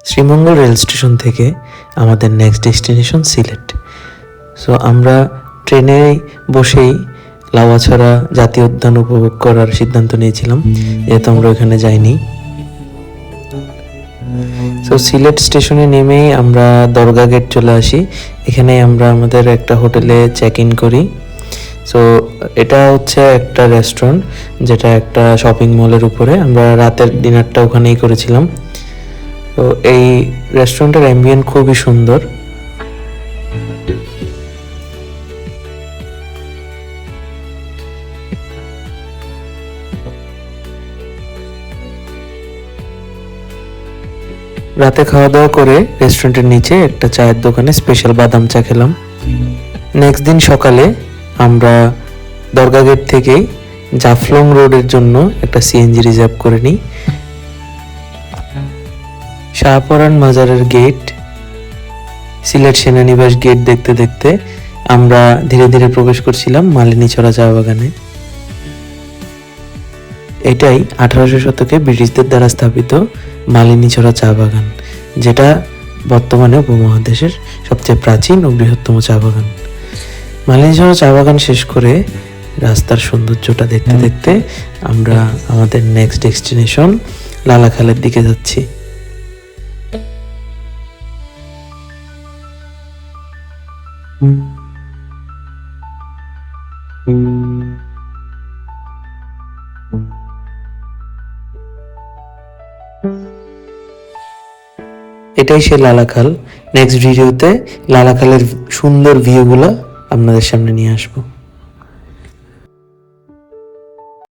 Sreemangal rail station থেকে আমাদের next destination Sylhet. So আমরা ট্রেনে বসেই লাউয়াছড়া জাতীয় উদ্যান উপভোগ করার সিদ্ধান্ত নিয়েছিলাম, যেহেতু আমরা ওখানে যাইনি। সো সিলেট স্টেশনে নেমেই আমরা দরগা গেট চলে আসি। এখানে আমরা আমাদের একটা হোটেলে চেক ইন করি। সো এটা হচ্ছে একটা রেস্টুরেন্ট, যেটা একটা শপিং মলের উপরে। আমরা রাতের ডিনারটা ওখানেই করেছিলাম। তো এই রেস্টুরেন্টের অ্যাম্বিয়েন্ট খুবই সুন্দর। রাতে খাওয়া দাওয়া করে রেস্টুরেন্টের নিচে একটা চায়ের দোকানে স্পেশাল বাদাম চা খেলাম। নেক্সট দিন সকালে আমরা দরগা গেট থেকে জাফলং রোডের জন্য একটা সিএনজি রিজার্ভ করে নিই। শাহপরান মাজারের গেট, সিলেট সেনানিবাস গেট দেখতে দেখতে আমরা ধীরে ধীরে প্রবেশ করছিলাম মালিনীছড়া চা বাগানে। এটাই 1800 শতকে ব্রিটিশদের দ্বারা স্থাপিত মালিনীছড়া চা বাগান, যেটা বর্তমানে উপমহাদেশের সবচেয়ে প্রাচীন ও বৃহত্তম চা বাগান। মালিনীছড়া চা বাগান শেষ করে রাস্তার সৌন্দর্যটা দেখতে দেখতে আমরা আমাদের নেক্সট ডেস্টিনেশন লালাখালের দিকে যাচ্ছি। এটাই সেই লালাখাল। নেক্সট ভিডিওতে লালাখালের সুন্দর ভিউগুলো আপনাদের সামনে নিয়ে আসবো।